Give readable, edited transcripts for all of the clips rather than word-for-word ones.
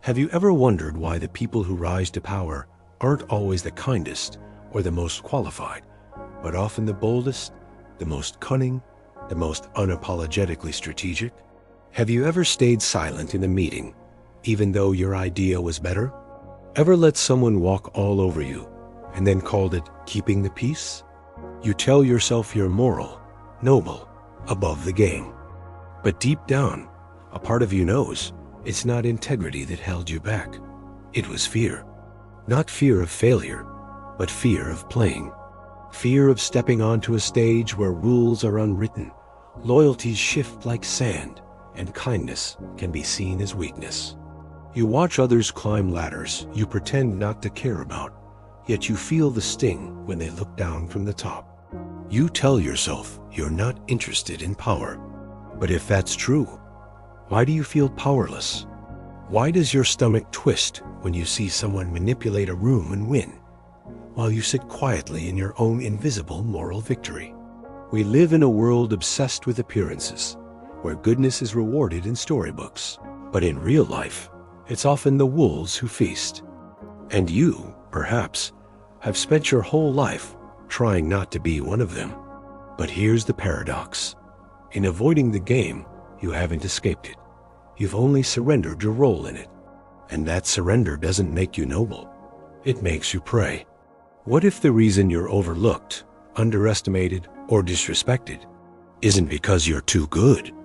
Have you ever wondered why the people who rise to power aren't always the kindest or the most qualified, but often the boldest, the most cunning, the most unapologetically strategic? Have you ever stayed silent in a meeting, even though your idea was better? Ever let someone walk all over you and then called it keeping the peace? You tell yourself you're moral, noble, above the game. But deep down, a part of you knows it's not integrity that held you back. It was fear. Not fear of failure, but fear of playing. Fear of stepping onto a stage where rules are unwritten, loyalties shift like sand, and kindness can be seen as weakness. You watch others climb ladders you pretend not to care about, yet you feel the sting when they look down from the top. You tell yourself you're not interested in power. But if that's true, why do you feel powerless? Why does your stomach twist when you see someone manipulate a room and win, while you sit quietly in your own invisible moral victory? We live in a world obsessed with appearances, where goodness is rewarded in storybooks. But in real life, it's often the wolves who feast. And you, perhaps, have spent your whole life trying not to be one of them. But here's the paradox. In avoiding the game, you haven't escaped it. You've only surrendered your role in it. And that surrender doesn't make you noble. It makes you prey. What if the reason you're overlooked, underestimated, or disrespected isn't because you're too good,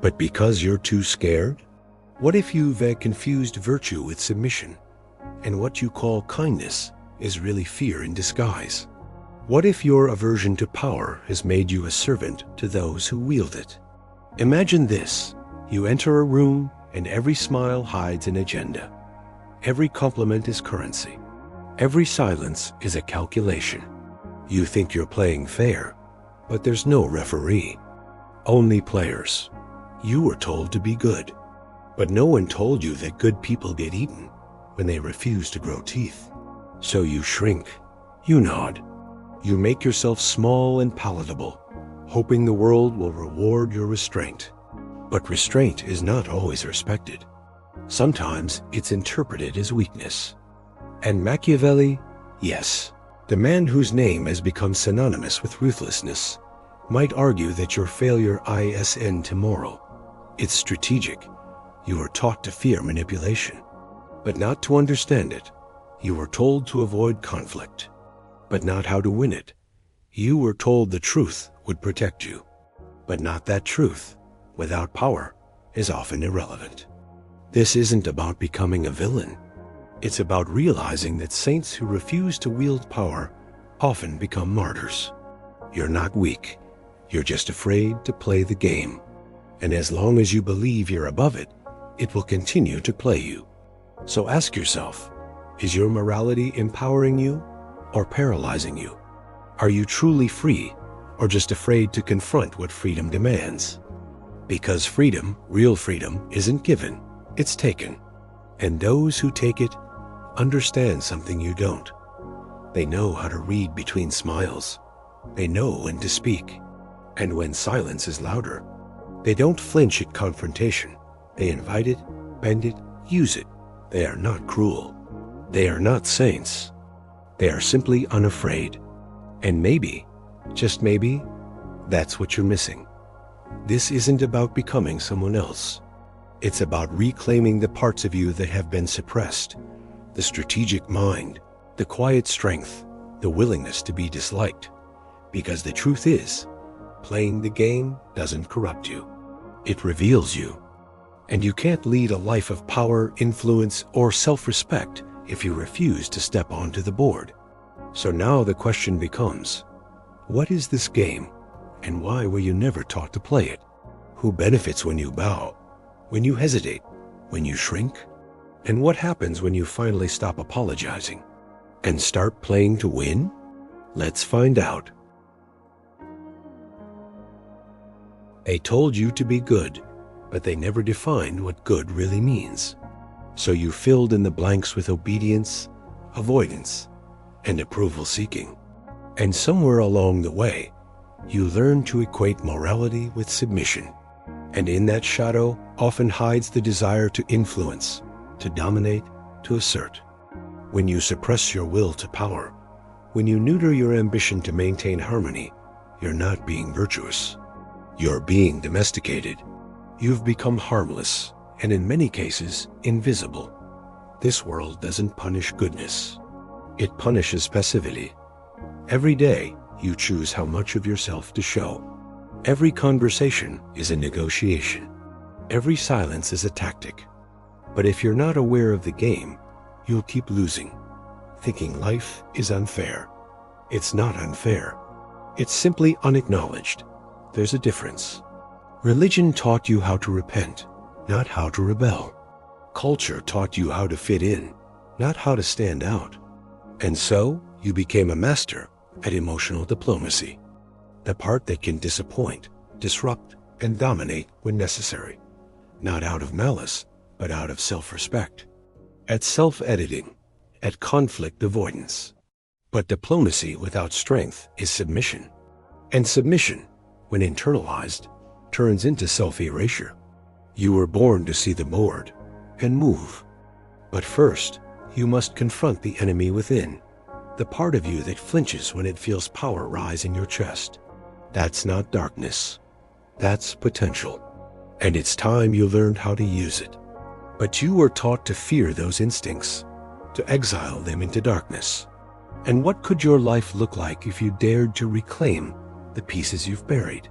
but because you're too scared? What if you've confused virtue with submission, and what you call kindness is really fear in disguise? What if your aversion to power has made you a servant to those who wield it? Imagine this. You enter a room and every smile hides an agenda. Every compliment is currency. Every silence is a calculation. You think you're playing fair, but there's no referee. Only players. You were told to be good, but no one told you that good people get eaten when they refuse to grow teeth. So you shrink. You nod. You make yourself small and palatable, hoping the world will reward your restraint. But restraint is not always respected. Sometimes it's interpreted as weakness. And Machiavelli, yes, the man whose name has become synonymous with ruthlessness, might argue that your failure isn't moral. It's strategic. You were taught to fear manipulation, but not to understand it. You were told to avoid conflict, but not how to win it. You were told the truth would protect you, but not that truth, without power, is often irrelevant. This isn't about becoming a villain. It's about realizing that saints who refuse to wield power often become martyrs. You're not weak. You're just afraid to play the game. And as long as you believe you're above it, it will continue to play you. So ask yourself, is your morality empowering you or paralyzing you? Are you truly free or just afraid to confront what freedom demands? Because freedom, real freedom, isn't given, it's taken. And those who take it understand something you don't. They know how to read between smiles. They know when to speak. And when silence is louder, they don't flinch at confrontation. They invite it, bend it, use it. They are not cruel. They are not saints. They are simply unafraid. And maybe, just maybe, that's what you're missing. This isn't about becoming someone else. It's about reclaiming the parts of you that have been suppressed, the strategic mind, the quiet strength, the willingness to be disliked. Because the truth is, playing the game doesn't corrupt you. It reveals you. And you can't lead a life of power, influence, or self-respect if you refuse to step onto the board. So now the question becomes, what is this game, and why were you never taught to play it? Who benefits when you bow, when you hesitate, when you shrink? And what happens when you finally stop apologizing and start playing to win? Let's find out. They told you to be good, but they never defined what good really means. So you filled in the blanks with obedience, avoidance, and approval seeking. And somewhere along the way, you learn to equate morality with submission. And in that shadow often hides the desire to influence, to dominate, to assert. When you suppress your will to power, when you neuter your ambition to maintain harmony, you're not being virtuous. You're being domesticated. You've become harmless, and in many cases, invisible. This world doesn't punish goodness. It punishes passivity. Every day, you choose how much of yourself to show. Every conversation is a negotiation. Every silence is a tactic. But if you're not aware of the game, you'll keep losing, thinking life is unfair. It's not unfair. It's simply unacknowledged. There's a difference. Religion taught you how to repent, not how to rebel. Culture taught you how to fit in, not how to stand out. And so, you became a master at emotional diplomacy, the part that can disappoint, disrupt, and dominate when necessary, not out of malice, but out of self-respect, at self-editing, at conflict avoidance. But diplomacy without strength is submission, and submission, when internalized, turns into self-erasure. You were born to see the board and move. But first, you must confront the enemy within, the part of you that flinches when it feels power rise in your chest. That's not darkness. That's potential. And it's time you learned how to use it. But you were taught to fear those instincts, to exile them into darkness. And what could your life look like if you dared to reclaim the pieces you've buried?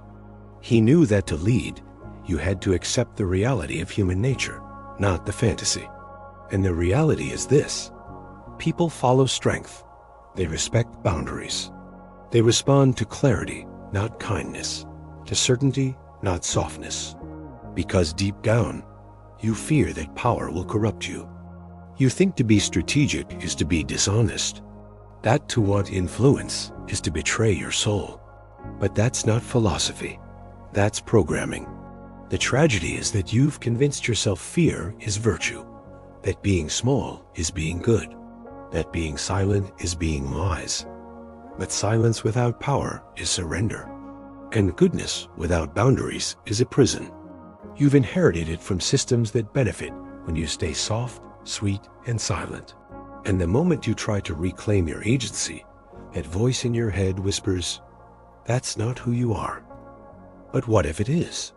He knew that to lead, you had to accept the reality of human nature, not the fantasy. And the reality is this: people follow strength. They respect boundaries. They respond to clarity, not kindness, to certainty, not softness. Because deep down, you fear that power will corrupt you. You think to be strategic is to be dishonest. That to want influence is to betray your soul. But that's not philosophy. That's programming. The tragedy is that you've convinced yourself fear is virtue, that being small is being good, that being silent is being wise. But silence without power is surrender, and goodness without boundaries is a prison. You've inherited it from systems that benefit when you stay soft, sweet, and silent. And the moment you try to reclaim your agency, that voice in your head whispers, "That's not who you are." But what if it is?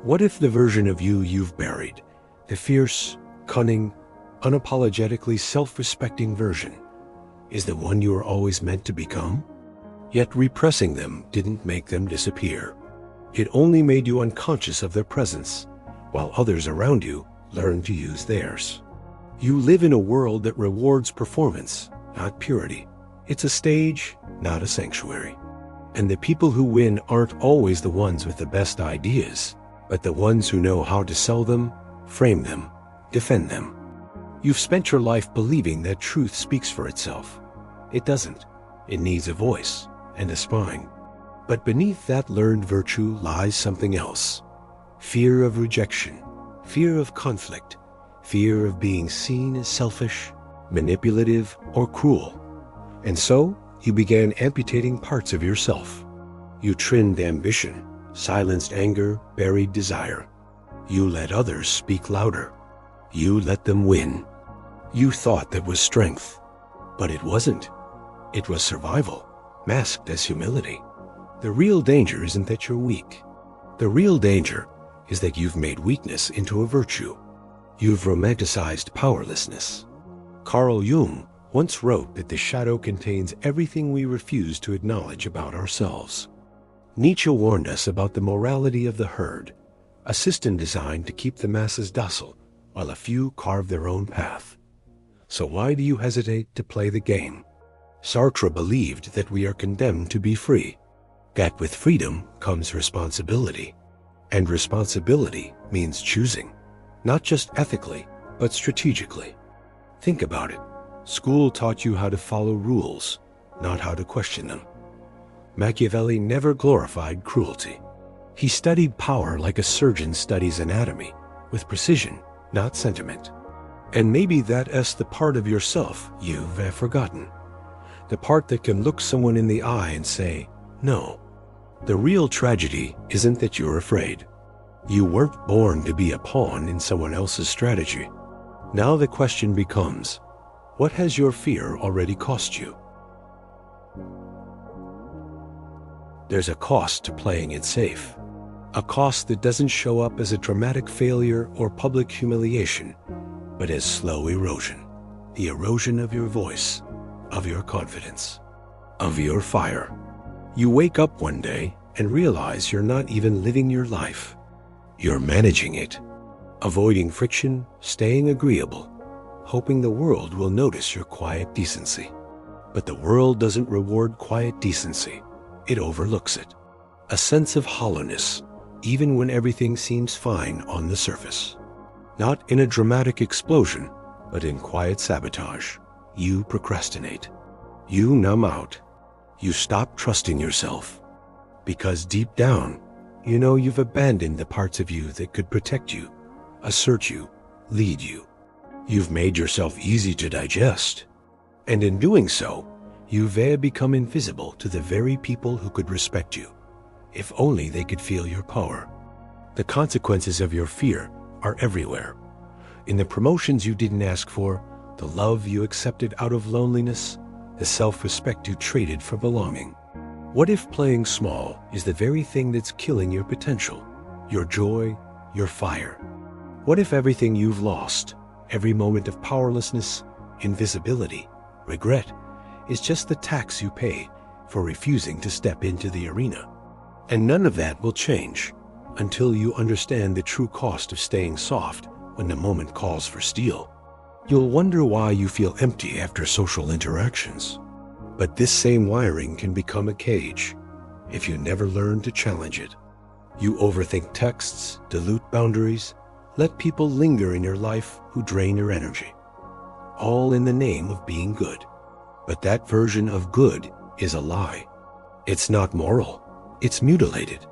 What if the version of you you've buried, the fierce, cunning, unapologetically self-respecting version, is the one you were always meant to become? Yet repressing them didn't make them disappear. It only made you unconscious of their presence, while others around you learned to use theirs. You live in a world that rewards performance, not purity. It's a stage, not a sanctuary. And the people who win aren't always the ones with the best ideas, but the ones who know how to sell them, frame them, defend them. You've spent your life believing that truth speaks for itself. It doesn't. It needs a voice and a spine. But beneath that learned virtue lies something else. Fear of rejection, fear of conflict, fear of being seen as selfish, manipulative, or cruel. And so, you began amputating parts of yourself. You trimmed ambition, silenced anger, buried desire. You let others speak louder. You let them win. You thought that was strength, but it wasn't. It was survival, masked as humility. The real danger isn't that you're weak. The real danger is that you've made weakness into a virtue. You've romanticized powerlessness. Carl Jung once wrote that the shadow contains everything we refuse to acknowledge about ourselves. Nietzsche warned us about the morality of the herd, a system designed to keep the masses docile while a few carve their own path. So why do you hesitate to play the game? Sartre believed that we are condemned to be free, that with freedom comes responsibility. And responsibility means choosing, not just ethically, but strategically. Think about it. School taught you how to follow rules, not how to question them. Machiavelli never glorified cruelty. He studied power like a surgeon studies anatomy, with precision, not sentiment. And maybe that's the part of yourself you've forgotten. The part that can look someone in the eye and say, no. The real tragedy isn't that you're afraid. You weren't born to be a pawn in someone else's strategy. Now the question becomes, what has your fear already cost you? There's a cost to playing it safe. A cost that doesn't show up as a dramatic failure or public humiliation, but as slow erosion. The erosion of your voice, of your confidence, of your fire. You wake up one day and realize you're not even living your life. You're managing it. Avoiding friction, staying agreeable, hoping the world will notice your quiet decency. But the world doesn't reward quiet decency. It overlooks it. A sense of hollowness, even when everything seems fine on the surface. Not in a dramatic explosion, but in quiet sabotage. You procrastinate. You numb out. You stop trusting yourself. Because deep down, you know you've abandoned the parts of you that could protect you, assert you, lead you. You've made yourself easy to digest. And in doing so, you've become invisible to the very people who could respect you, if only they could feel your power. The consequences of your fear are everywhere. In the promotions you didn't ask for, the love you accepted out of loneliness, the self-respect you traded for belonging. What if playing small is the very thing that's killing your potential, your joy, your fire? What if everything you've lost, every moment of powerlessness, invisibility, regret, is just the tax you pay for refusing to step into the arena? And none of that will change until you understand the true cost of staying soft when the moment calls for steel. You'll wonder why you feel empty after social interactions. But this same wiring can become a cage if you never learn to challenge it. You overthink texts, dilute boundaries, let people linger in your life who drain your energy. All in the name of being good. But that version of good is a lie. It's not moral. It's mutilated.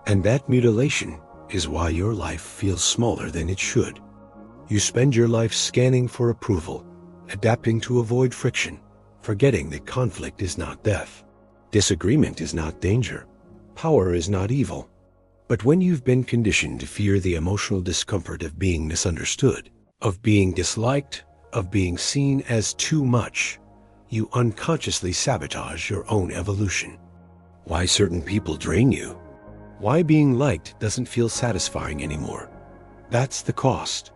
And that mutilation is why your life feels smaller than it should. You spend your life scanning for approval, adapting to avoid friction, forgetting that conflict is not death. Disagreement is not danger. Power is not evil. But when you've been conditioned to fear the emotional discomfort of being misunderstood, of being disliked, of being seen as too much, you unconsciously sabotage your own evolution. Why certain people drain you? Why being liked doesn't feel satisfying anymore? That's the cost.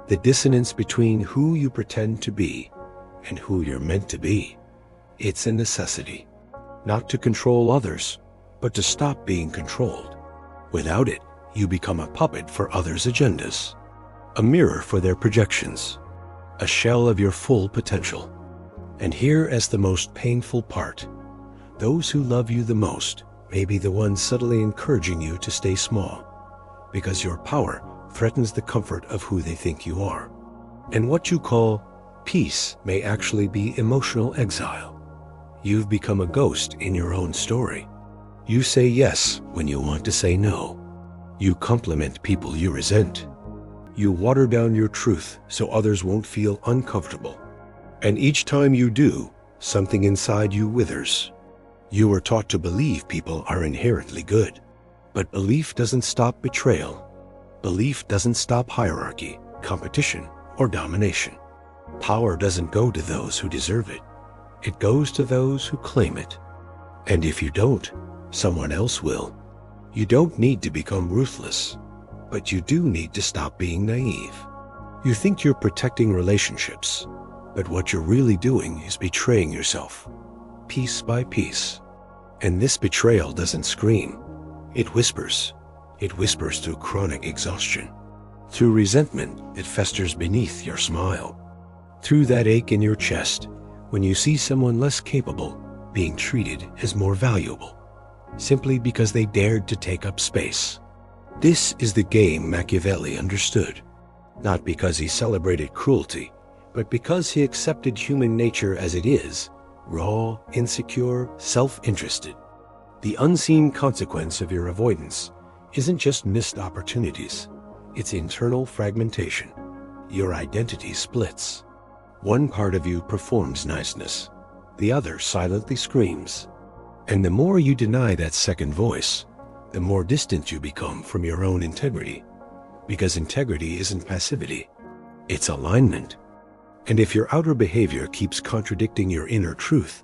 The dissonance between who you pretend to be and who you're meant to be. It's a necessity. Not to control others, but to stop being controlled. Without it, you become a puppet for others' agendas, a mirror for their projections, a shell of your full potential. And here is the most painful part. Those who love you the most may be the ones subtly encouraging you to stay small, because your power threatens the comfort of who they think you are. And what you call peace may actually be emotional exile. You've become a ghost in your own story. You say yes when you want to say no. You compliment people you resent. You water down your truth so others won't feel uncomfortable. And each time you do, something inside you withers. You were taught to believe people are inherently good. But belief doesn't stop betrayal. Belief doesn't stop hierarchy, competition, or domination. Power doesn't go to those who deserve it. It goes to those who claim it. And if you don't, someone else will. You don't need to become ruthless, but you do need to stop being naive. You think you're protecting relationships, but what you're really doing is betraying yourself, piece by piece. And this betrayal doesn't scream. It whispers. It whispers through chronic exhaustion, through resentment that festers beneath your smile, through that ache in your chest when you see someone less capable being treated as more valuable, simply because they dared to take up space. This is the game Machiavelli understood, not because he celebrated cruelty, but because he accepted human nature as it is, raw, insecure, self-interested. The unseen consequence of your avoidance isn't just missed opportunities, it's internal fragmentation. Your identity splits. One part of you performs niceness, the other silently screams. And the more you deny that second voice, the more distant you become from your own integrity, because integrity isn't passivity. It's alignment. And if your outer behavior keeps contradicting your inner truth,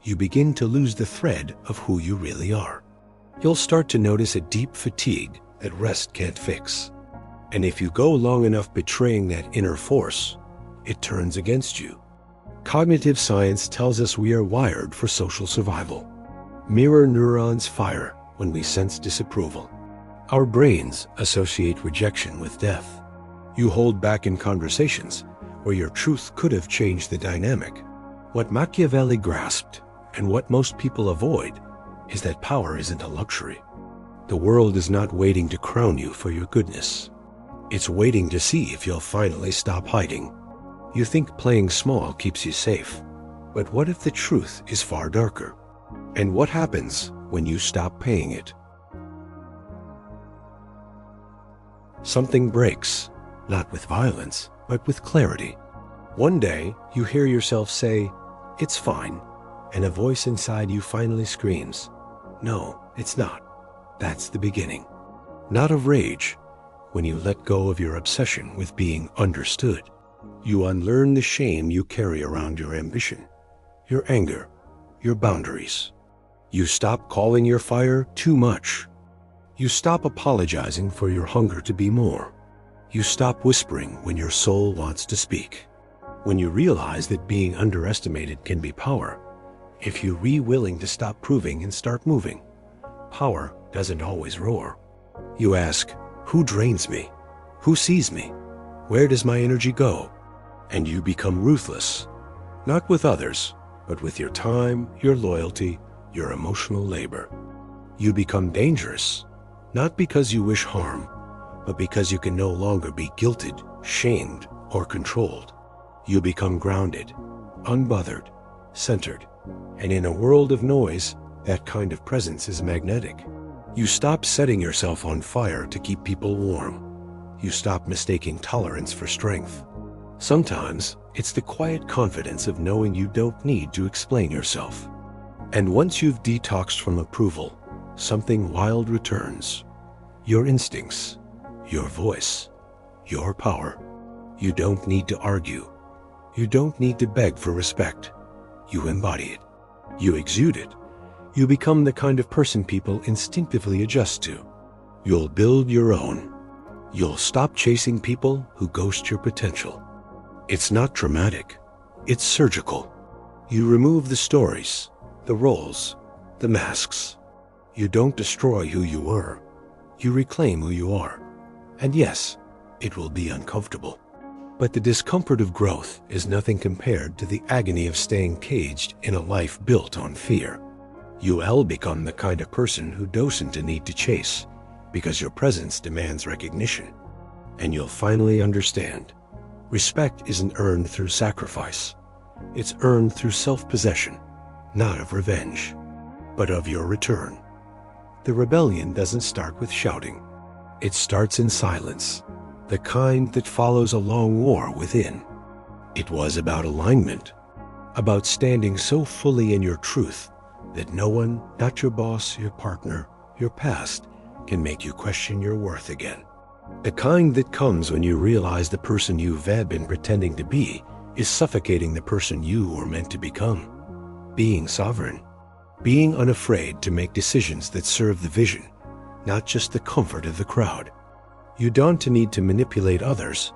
you begin to lose the thread of who you really are. You'll start to notice a deep fatigue that rest can't fix. And if you go long enough betraying that inner force, it turns against you. Cognitive science tells us we are wired for social survival. Mirror neurons fire when we sense disapproval. Our brains associate rejection with death. You hold back in conversations where your truth could have changed the dynamic. What Machiavelli grasped, and what most people avoid, is that power isn't a luxury. The world is not waiting to crown you for your goodness. It's waiting to see if you'll finally stop hiding. You think playing small keeps you safe, but what if the truth is far darker? And what happens when you stop paying it? Something breaks, not with violence, but with clarity. One day, you hear yourself say, "It's fine," and a voice inside you finally screams, "No, it's not." That's the beginning. Not of rage. When you let go of your obsession with being understood, you unlearn the shame you carry around your ambition, your anger, your boundaries. You stop calling your fire too much. You stop apologizing for your hunger to be more. You stop whispering when your soul wants to speak. When you realize that being underestimated can be power, if you're willing to stop proving and start moving, power doesn't always roar. You ask, who drains me? Who sees me? Where does my energy go? And you become ruthless, not with others, but with your time, your loyalty, your emotional labor. You become dangerous, not because you wish harm, but because you can no longer be guilted, shamed, or controlled. You become grounded, unbothered, centered, and in a world of noise, that kind of presence is magnetic. You stop setting yourself on fire to keep people warm. You stop mistaking tolerance for strength. Sometimes, it's the quiet confidence of knowing you don't need to explain yourself. And once you've detoxed from approval, something wild returns. Your instincts, your voice, your power. You don't need to argue. You don't need to beg for respect. You embody it. You exude it. You become the kind of person people instinctively adjust to. You'll build your own. You'll stop chasing people who ghost your potential. It's not dramatic. It's surgical. You remove the stories, the roles, the masks. You don't destroy who you were. You reclaim who you are. And yes, it will be uncomfortable. But the discomfort of growth is nothing compared to the agony of staying caged in a life built on fear. You'll become the kind of person who doesn't need to chase, because your presence demands recognition. And you'll finally understand. Respect isn't earned through sacrifice. It's earned through self-possession, not of revenge, but of your return. The rebellion doesn't start with shouting. It starts in silence, the kind that follows a long war within. It was about alignment, about standing so fully in your truth that no one, not your boss, your partner, your past, can make you question your worth again. The kind that comes when you realize the person you've been pretending to be is suffocating the person you were meant to become. Being sovereign. Being unafraid to make decisions that serve the vision, not just the comfort of the crowd. You don't need to manipulate others,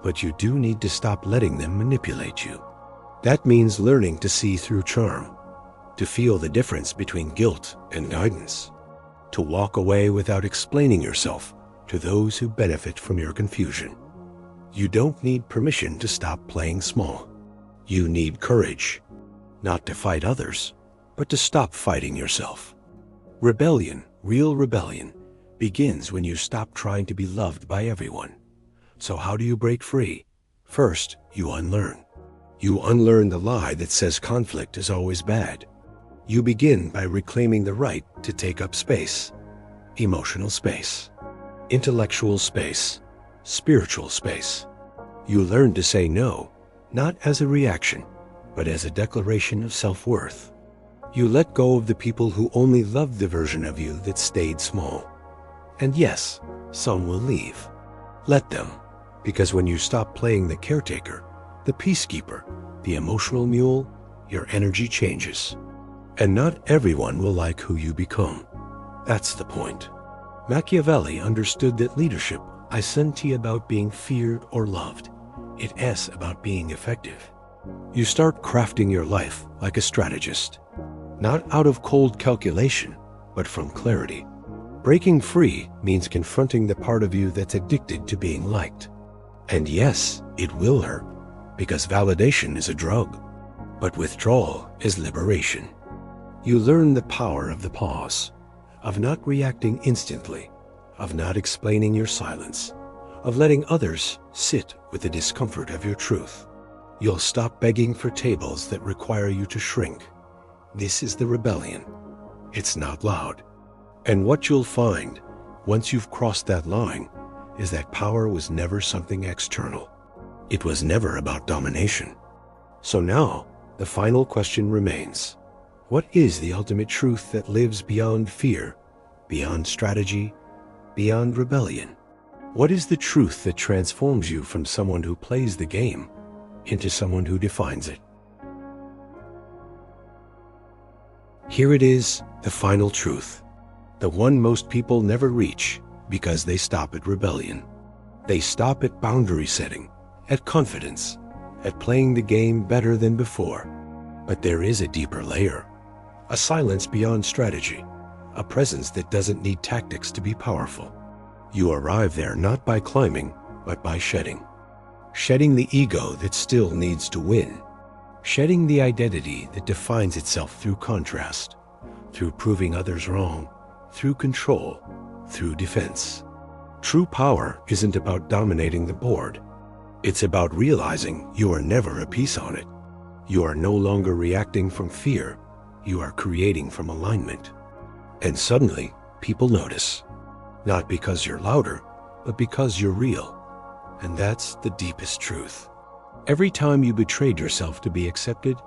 but you do need to stop letting them manipulate you. That means learning to see through charm, to feel the difference between guilt and guidance, to walk away without explaining yourself to those who benefit from your confusion. You don't need permission to stop playing small. You need courage, not to fight others, but to stop fighting yourself. Rebellion, real rebellion, begins when you stop trying to be loved by everyone. So how do you break free? First, you unlearn. You unlearn the lie that says conflict is always bad. You begin by reclaiming the right to take up space, emotional space, intellectual space, spiritual space. You learn to say no, not as a reaction, but as a declaration of self-worth. You let go of the people who only loved the version of you that stayed small. And yes, some will leave. Let them. Because when you stop playing the caretaker, the peacekeeper, the emotional mule, your energy changes. And not everyone will like who you become. That's the point. Machiavelli understood that leadership isn't about being feared or loved. It's about being effective. You start crafting your life like a strategist, not out of cold calculation, but from clarity. Breaking free means confronting the part of you that's addicted to being liked. And yes, it will hurt, because validation is a drug, but withdrawal is liberation. You learn the power of the pause, of not reacting instantly, of not explaining your silence, of letting others sit with the discomfort of your truth. You'll stop begging for tables that require you to shrink. This is the rebellion. It's not loud. And what you'll find, once you've crossed that line, is that power was never something external. It was never about domination. So now, the final question remains. What is the ultimate truth that lives beyond fear, beyond strategy, beyond rebellion? What is the truth that transforms you from someone who plays the game into someone who defines it? Here it is, the final truth. The one most people never reach because they stop at rebellion. They stop at boundary setting, at confidence, at playing the game better than before. But there is a deeper layer, a silence beyond strategy, a presence that doesn't need tactics to be powerful. You arrive there not by climbing, but by shedding. Shedding the ego that still needs to win. Shedding the identity that defines itself through contrast, through proving others wrong, through control, through defense. True power isn't about dominating the board. It's about realizing you are never a piece on it. You are no longer reacting from fear. You are creating from alignment. And suddenly, people notice. Not because you're louder, but because you're real. And that's the deepest truth. Every time you betrayed yourself to be accepted,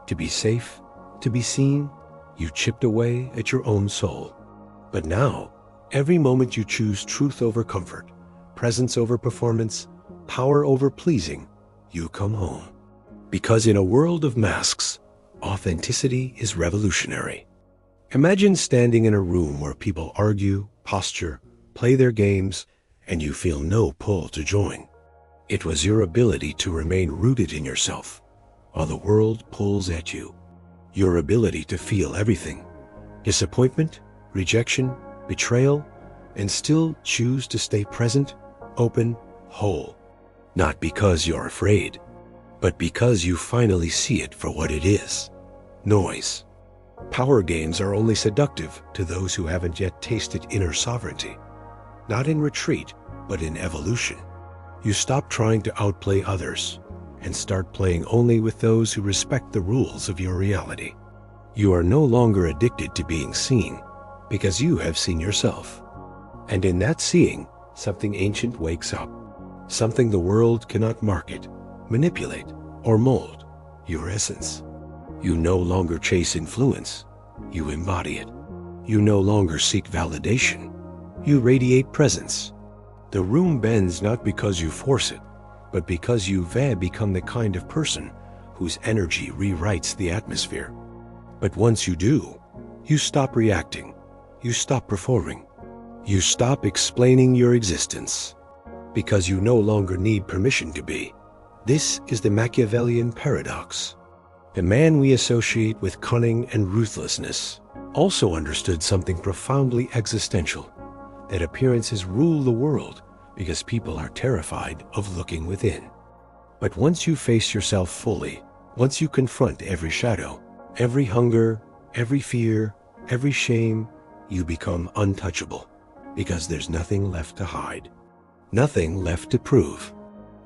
to be safe, to be seen, you chipped away at your own soul. But now, every moment you choose truth over comfort, presence over performance, power over pleasing, you come home. Because in a world of masks, authenticity is revolutionary. Imagine standing in a room where people argue, posture, play their games, and you feel no pull to join. It was your ability to remain rooted in yourself while the world pulls at you. Your ability to feel everything, disappointment, rejection, betrayal, and still choose to stay present, open, whole. Not because you're afraid, but because you finally see it for what it is: noise. Power games are only seductive to those who haven't yet tasted inner sovereignty. Not in retreat, but in evolution. You stop trying to outplay others and start playing only with those who respect the rules of your reality. You are no longer addicted to being seen because you have seen yourself. And in that seeing, something ancient wakes up. Something the world cannot market, manipulate, or mold: your essence. You no longer chase influence, you embody it. You no longer seek validation, you radiate presence. The room bends not because you force it, but because you've become the kind of person whose energy rewrites the atmosphere. But once you do, you stop reacting, you stop performing, you stop explaining your existence, because you no longer need permission to be. This is the Machiavellian paradox. The man we associate with cunning and ruthlessness also understood something profoundly existential, that appearances rule the world because people are terrified of looking within. But once you face yourself fully, once you confront every shadow, every hunger, every fear, every shame, you become untouchable, because there's nothing left to hide, nothing left to prove.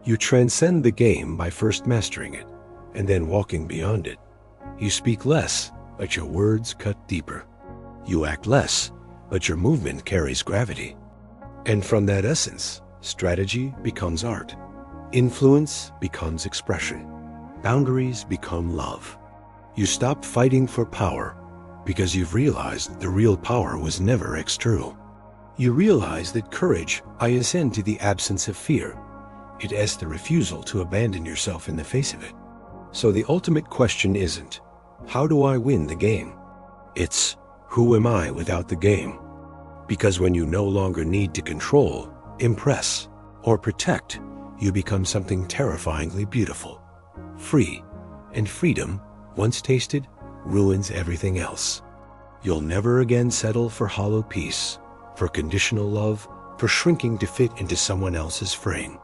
You transcend the game by first mastering it, and then walking beyond it. You speak less, but your words cut deeper. You act less, but your movement carries gravity. And from that essence, strategy becomes art. Influence becomes expression. Boundaries become love. You stop fighting for power because you've realized the real power was never external. You realize that courage is into the absence of fear, It is the refusal to abandon yourself in the face of it. So the ultimate question isn't, how do I win the game? It's, who am I without the game? Because when you no longer need to control, impress, or protect, you become something terrifyingly beautiful, free, and freedom, once tasted, ruins everything else. You'll never again settle for hollow peace, for conditional love, for shrinking to fit into someone else's frame.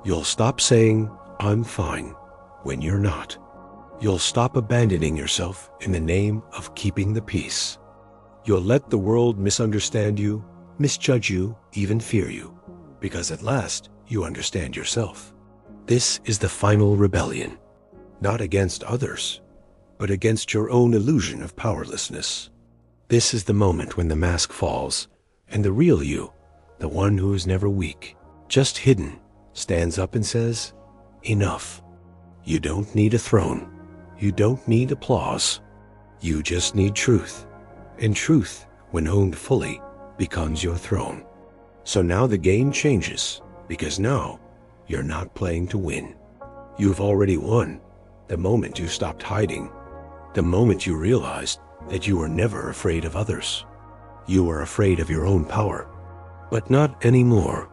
You'll stop saying, I'm fine, when you're not. You'll stop abandoning yourself in the name of keeping the peace. You'll let the world misunderstand you, misjudge you, even fear you, because at last you understand yourself. This is the final rebellion, not against others, but against your own illusion of powerlessness. This is the moment when the mask falls, and the real you, the one who is never weak, just hidden, stands up and says, enough. You don't need a throne. You don't need applause. You just need truth. And truth, when owned fully, becomes your throne. So now the game changes, because now you're not playing to win. You've already won the moment you stopped hiding, the moment you realized that you were never afraid of others. You were afraid of your own power, but not anymore.